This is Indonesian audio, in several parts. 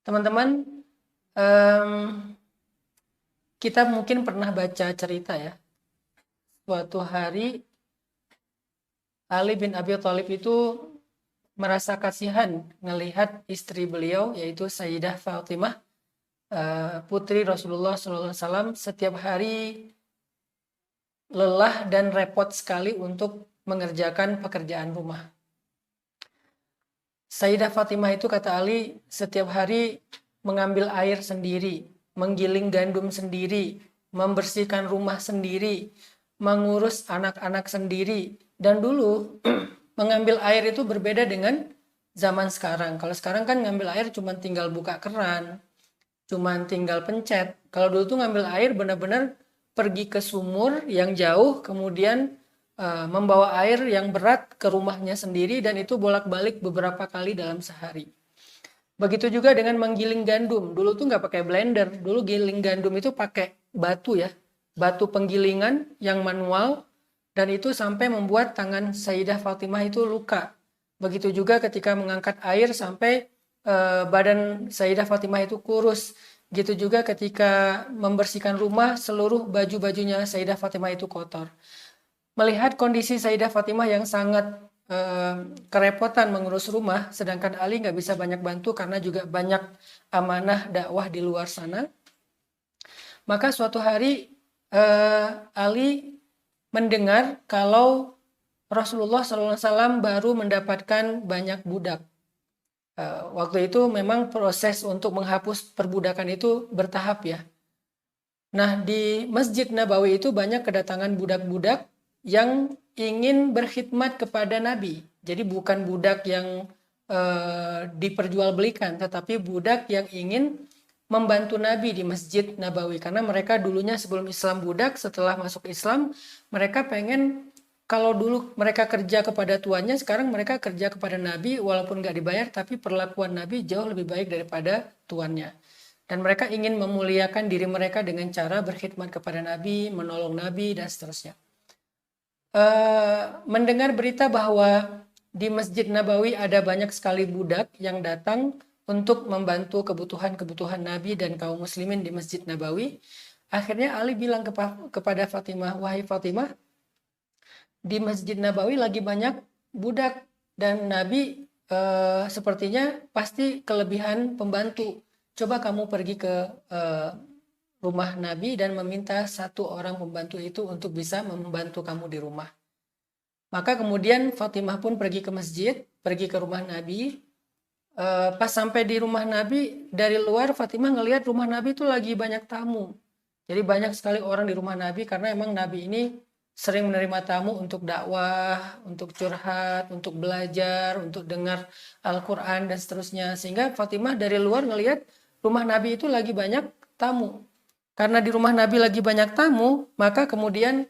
Teman-teman, em, kita mungkin pernah baca cerita ya. Suatu hari Ali bin Abi Thalib itu merasa kasihan melihat istri beliau yaitu Sayyidah Fatimah, putri Rasulullah SAW, setiap hari lelah dan repot sekali untuk mengerjakan pekerjaan rumah. Sayyidah Fatimah itu, kata Ali, setiap hari mengambil air sendiri, menggiling gandum sendiri, membersihkan rumah sendiri, mengurus anak-anak sendiri. Dan dulu mengambil air itu berbeda dengan zaman sekarang. Kalau sekarang kan ngambil air cuma tinggal buka keran, cuma tinggal pencet. Kalau dulu tuh ngambil air benar-benar pergi ke sumur yang jauh, kemudian membawa air yang berat ke rumahnya sendiri, dan itu bolak-balik beberapa kali dalam sehari. Begitu juga dengan menggiling gandum. Dulu tuh nggak pakai blender. Dulu giling gandum itu pakai batu ya. Batu penggilingan yang manual. Dan itu sampai membuat tangan Sayyidah Fatimah itu luka. Begitu juga ketika mengangkat air sampai badan Sayyidah Fatimah itu kurus. Gitu juga ketika membersihkan rumah, seluruh baju-bajunya Sayyidah Fatimah itu kotor. Melihat kondisi Sayyidah Fatimah yang sangat kerepotan mengurus rumah, sedangkan Ali nggak bisa banyak bantu karena juga banyak amanah dakwah di luar sana. Maka suatu hari Ali mendengar kalau Rasulullah SAW baru mendapatkan banyak budak. Waktu itu memang proses untuk menghapus perbudakan itu bertahap ya. Nah, di Masjid Nabawi itu banyak kedatangan budak-budak yang ingin berkhidmat kepada Nabi. Jadi bukan budak yang diperjualbelikan, tetapi budak yang ingin membantu Nabi di Masjid Nabawi. Karena mereka dulunya sebelum Islam budak, setelah masuk Islam, mereka pengen, kalau dulu mereka kerja kepada tuannya, sekarang mereka kerja kepada Nabi, walaupun nggak dibayar, tapi perlakuan Nabi jauh lebih baik daripada tuannya. Dan mereka ingin memuliakan diri mereka dengan cara berkhidmat kepada Nabi, menolong Nabi, dan seterusnya. Mendengar berita bahwa di Masjid Nabawi ada banyak sekali budak yang datang untuk membantu kebutuhan-kebutuhan Nabi dan kaum muslimin di Masjid Nabawi. Akhirnya Ali bilang kepada Fatimah, wahai Fatimah, di Masjid Nabawi lagi banyak budak dan Nabi sepertinya pasti kelebihan pembantu. Coba kamu pergi ke rumah Nabi dan meminta satu orang pembantu itu untuk bisa membantu kamu di rumah. Maka kemudian Fatimah pun pergi ke masjid, pergi ke rumah Nabi. Pas sampai di rumah Nabi, dari luar Fatimah ngelihat rumah Nabi itu lagi banyak tamu. Jadi banyak sekali orang di rumah Nabi karena emang Nabi ini sering menerima tamu untuk dakwah, untuk curhat, untuk belajar, untuk dengar Al-Quran dan seterusnya. Sehingga Fatimah dari luar ngelihat rumah Nabi itu lagi banyak tamu. Karena di rumah Nabi lagi banyak tamu, maka kemudian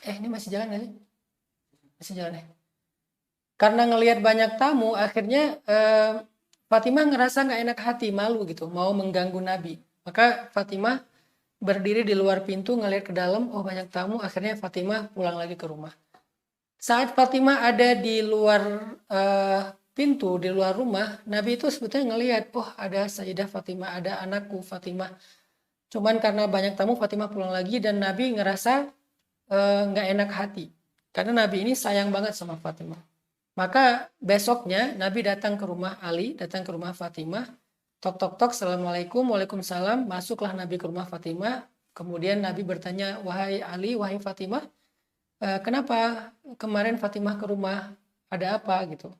ini masih jalan gak sih? Masih jalan ya? Karena ngelihat banyak tamu, akhirnya Fatimah ngerasa gak enak hati, malu gitu, mau mengganggu Nabi. Maka Fatimah berdiri di luar pintu, ngelihat ke dalam, oh banyak tamu, akhirnya Fatimah pulang lagi ke rumah. Saat Fatimah ada di luar pintu, di luar rumah, Nabi itu sebetulnya ngelihat, oh ada Sayyidah Fatimah, ada anakku Fatimah. Cuman karena banyak tamu, Fatimah pulang lagi dan Nabi ngerasa nggak enak hati. Karena Nabi ini sayang banget sama Fatimah. Maka besoknya Nabi datang ke rumah Ali, datang ke rumah Fatimah. Tok tok tok, assalamualaikum, waalaikumsalam. Masuklah Nabi ke rumah Fatimah. Kemudian Nabi bertanya, wahai Ali, wahai Fatimah, kenapa kemarin Fatimah ke rumah? Ada apa gitu?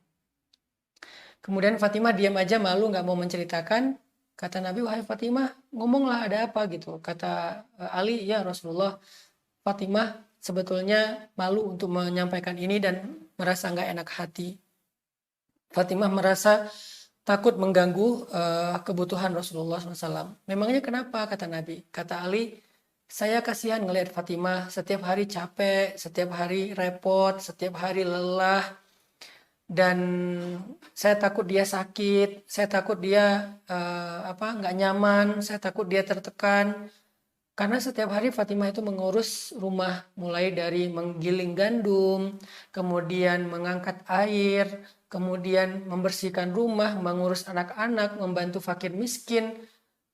Kemudian Fatimah diam aja, malu, nggak mau menceritakan. Kata Nabi, wahai Fatimah, ngomonglah ada apa gitu. Kata Ali, ya Rasulullah, Fatimah sebetulnya malu untuk menyampaikan ini dan merasa nggak enak hati. Fatimah merasa takut mengganggu kebutuhan Rasulullah SAW. Memangnya kenapa, kata Nabi? Kata Ali, saya kasihan ngelihat Fatimah setiap hari capek, setiap hari repot, setiap hari lelah. Dan saya takut dia sakit, saya takut dia nggak nyaman, saya takut dia tertekan. Karena setiap hari Fatimah itu mengurus rumah, mulai dari menggiling gandum, kemudian mengangkat air, kemudian membersihkan rumah, mengurus anak-anak, membantu fakir miskin.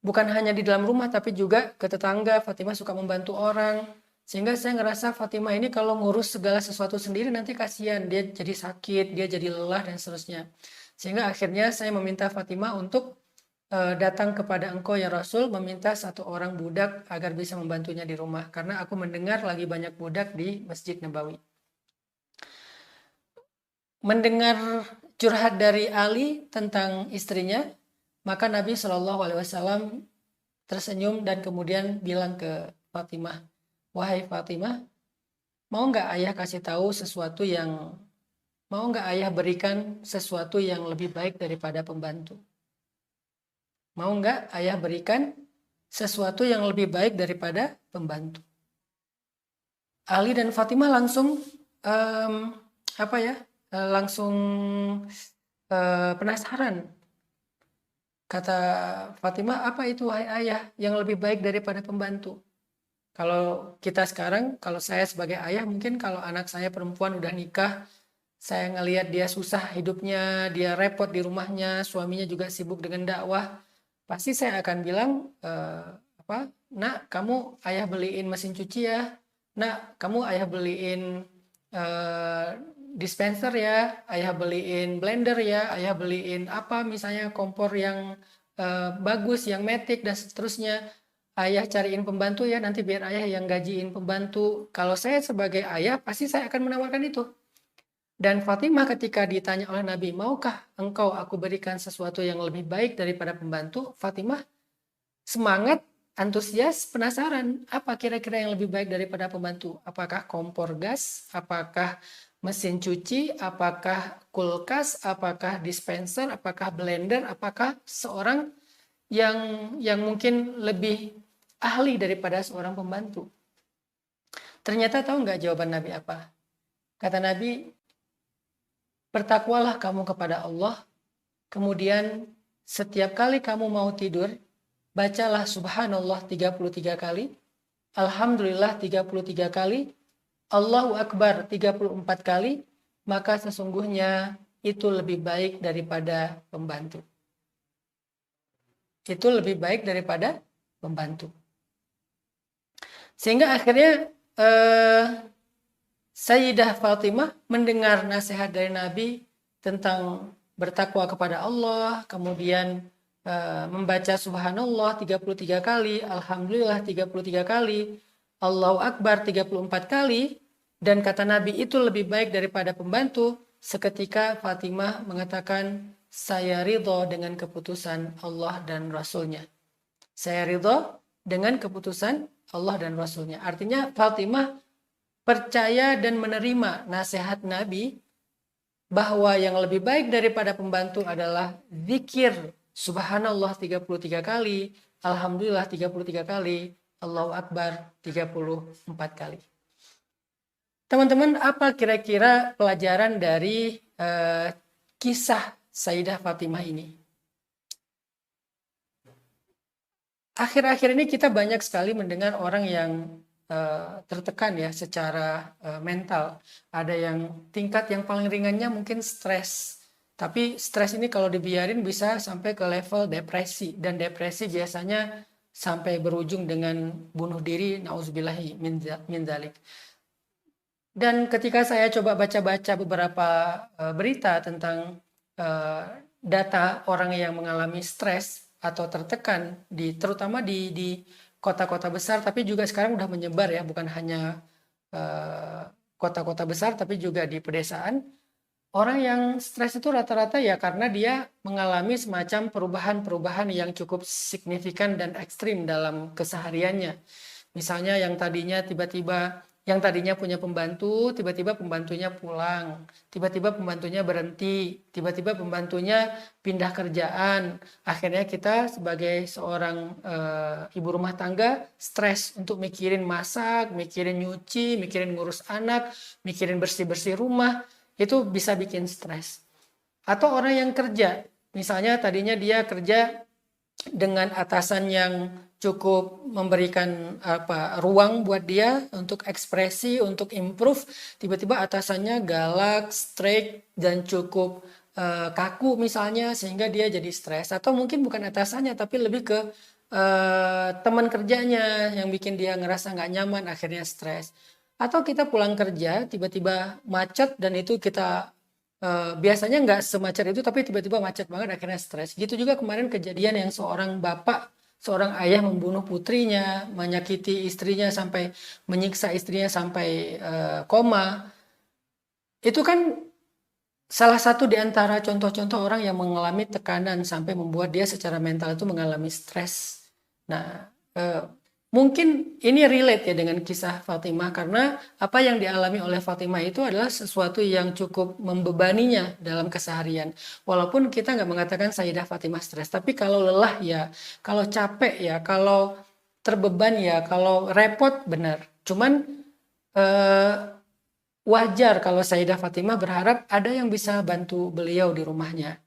Bukan hanya di dalam rumah tapi juga ke tetangga. Fatimah suka membantu orang. Sehingga saya ngerasa Fatimah ini kalau ngurus segala sesuatu sendiri nanti kasihan. Dia jadi sakit, dia jadi lelah dan seterusnya. Sehingga akhirnya saya meminta Fatimah untuk datang kepada engkau ya Rasul, meminta satu orang budak agar bisa membantunya di rumah. Karena aku mendengar lagi banyak budak di Masjid Nabawi. Mendengar curhat dari Ali tentang istrinya, maka Nabi Shallallahu Alaihi Wasallam tersenyum dan kemudian bilang ke Fatimah, wahai Fatimah, mau nggak ayah kasih tahu sesuatu yang, mau nggak ayah berikan sesuatu yang lebih baik daripada pembantu? Mau nggak ayah berikan sesuatu yang lebih baik daripada pembantu? Ali dan Fatimah langsung langsung penasaran. Kata Fatimah, apa itu wahai ayah yang lebih baik daripada pembantu? Kalau kita sekarang, kalau saya sebagai ayah, mungkin kalau anak saya perempuan udah nikah, saya ngelihat dia susah hidupnya, dia repot di rumahnya, suaminya juga sibuk dengan dakwah, pasti saya akan bilang, nak, kamu ayah beliin mesin cuci ya, nak, kamu ayah beliin dispenser ya, ayah beliin blender ya, ayah beliin apa misalnya kompor yang bagus, yang matic dan seterusnya. Ayah cariin pembantu ya, nanti biar ayah yang gajiin pembantu. Kalau saya sebagai ayah pasti saya akan menawarkan itu. Dan Fatimah ketika ditanya oleh Nabi, maukah engkau aku berikan sesuatu yang lebih baik daripada pembantu? Fatimah semangat, antusias, penasaran. Apa kira-kira yang lebih baik daripada pembantu? Apakah kompor gas? Apakah mesin cuci? Apakah kulkas? Apakah dispenser? Apakah blender? Apakah seorang yang mungkin lebih ahli daripada seorang pembantu? Ternyata tahu nggak jawaban Nabi apa? Kata Nabi, bertakwalah kamu kepada Allah, kemudian setiap kali kamu mau tidur, bacalah subhanallah 33 kali, alhamdulillah 33 kali, Allahu Akbar 34 kali, maka sesungguhnya itu lebih baik daripada pembantu. Itu lebih baik daripada pembantu. Sehingga akhirnya Sayyidah Fatimah mendengar nasihat dari Nabi tentang bertakwa kepada Allah, kemudian membaca subhanallah 33 kali, alhamdulillah 33 kali, Allahu Akbar 34 kali, dan kata Nabi itu lebih baik daripada pembantu. Seketika Fatimah mengatakan, saya ridho dengan keputusan Allah dan Rasulnya. Saya ridho dengan keputusan Allah dan Rasulnya. Artinya Fatimah percaya dan menerima nasihat Nabi bahwa yang lebih baik daripada pembantu adalah zikir subhanallah 33 kali, alhamdulillah 33 kali, Allahu Akbar 34 kali. Teman-teman, apa kira-kira pelajaran dari kisah Sayyidah Fatimah ini? Akhir-akhir ini kita banyak sekali mendengar orang yang tertekan ya secara mental. Ada yang tingkat yang paling ringannya mungkin stres. Tapi stres ini kalau dibiarin bisa sampai ke level depresi. Dan depresi biasanya sampai berujung dengan bunuh diri, na'udzubillahi min dzalik. Dan ketika saya coba baca-baca beberapa berita tentang data orang yang mengalami stres atau tertekan, terutama di kota-kota besar, tapi juga sekarang udah menyebar ya, bukan hanya kota-kota besar, tapi juga di pedesaan. Orang yang stres itu rata-rata ya karena dia mengalami semacam perubahan-perubahan yang cukup signifikan dan ekstrim dalam kesehariannya. Misalnya yang tadinya punya pembantu, tiba-tiba pembantunya pulang, tiba-tiba pembantunya berhenti, tiba-tiba pembantunya pindah kerjaan. Akhirnya kita sebagai seorang ibu rumah tangga stres untuk mikirin masak, mikirin nyuci, mikirin ngurus anak, mikirin bersih-bersih rumah, itu bisa bikin stres. Atau orang yang kerja, misalnya tadinya dia kerja dengan atasan yang cukup memberikan ruang buat dia untuk ekspresi, untuk improve, tiba-tiba atasannya galak, strict, dan cukup kaku misalnya sehingga dia jadi stres, atau mungkin bukan atasannya tapi lebih ke teman kerjanya yang bikin dia ngerasa nggak nyaman akhirnya stres. Atau kita pulang kerja tiba-tiba macet dan itu kita biasanya nggak semacet itu tapi tiba-tiba macet banget akhirnya stres. Gitu juga kemarin kejadian yang seorang bapak, seorang ayah membunuh putrinya, menyakiti istrinya sampai menyiksa istrinya sampai koma. Itu kan salah satu di antara contoh-contoh orang yang mengalami tekanan sampai membuat dia secara mental itu mengalami stres. Nah, mungkin ini relate ya dengan kisah Fatimah karena apa yang dialami oleh Fatimah itu adalah sesuatu yang cukup membebaninya dalam keseharian. Walaupun kita nggak mengatakan Sayyidah Fatimah stres, tapi kalau lelah ya, kalau capek ya, kalau terbeban ya, kalau repot benar. Cuman wajar kalau Sayyidah Fatimah berharap ada yang bisa bantu beliau di rumahnya.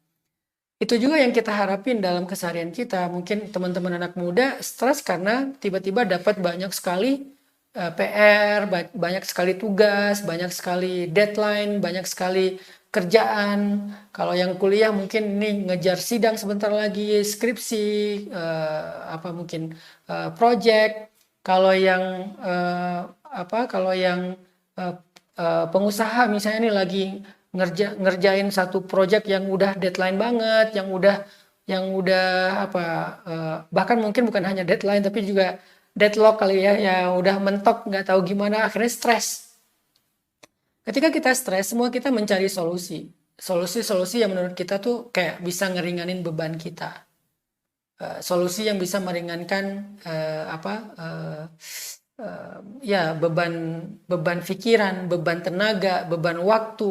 Itu juga yang kita harapin dalam keseharian kita. Mungkin teman-teman anak muda stres karena tiba-tiba dapat banyak sekali PR, banyak sekali tugas, banyak sekali deadline, banyak sekali kerjaan. Kalau yang kuliah mungkin ini ngejar sidang sebentar lagi, skripsi, apa mungkin project. Kalau yang kalau yang pengusaha misalnya ini lagi ngerjain satu project yang udah deadline banget, yang udah apa bahkan mungkin bukan hanya deadline tapi juga deadlock kali ya, yang udah mentok nggak tahu gimana akhirnya stres. Ketika kita stres, semua kita mencari solusi yang menurut kita tuh kayak bisa ngeringanin beban kita. Solusi yang bisa meringankan ya beban pikiran, beban tenaga, beban waktu,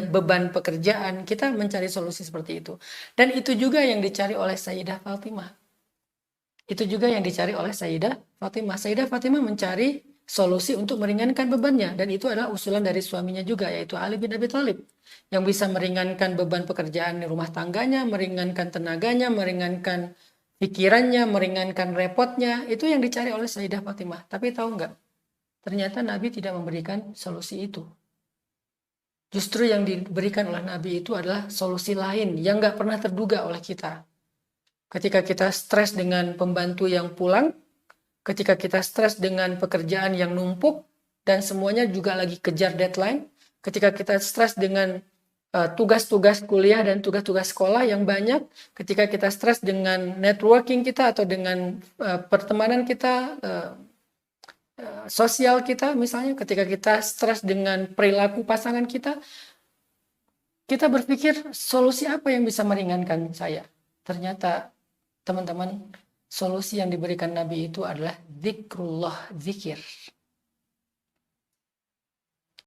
beban pekerjaan. Kita mencari solusi seperti itu. Dan itu juga yang dicari oleh Sayyidah Fatimah. Itu juga yang dicari oleh Sayyidah Fatimah. Sayyidah Fatimah mencari solusi untuk meringankan bebannya. Dan itu adalah usulan dari suaminya juga, yaitu Ali bin Abi Thalib. Yang bisa meringankan beban pekerjaan di rumah tangganya, meringankan tenaganya, meringankan pikirannya, meringankan repotnya. Itu yang dicari oleh Sayyidah Fatimah. Tapi tahu nggak? Ternyata Nabi tidak memberikan solusi itu. Justru yang diberikan oleh Nabi itu adalah solusi lain yang nggak pernah terduga oleh kita. Ketika kita stres dengan pembantu yang pulang, ketika kita stres dengan pekerjaan yang numpuk, dan semuanya juga lagi kejar deadline, ketika kita stres dengan tugas-tugas kuliah dan tugas-tugas sekolah yang banyak, ketika kita stres dengan networking kita atau dengan pertemanan kita, sosial kita misalnya, ketika kita stres dengan perilaku pasangan kita berpikir solusi apa yang bisa meringankan saya. Ternyata teman-teman, solusi yang diberikan Nabi itu adalah zikrullah, zikir.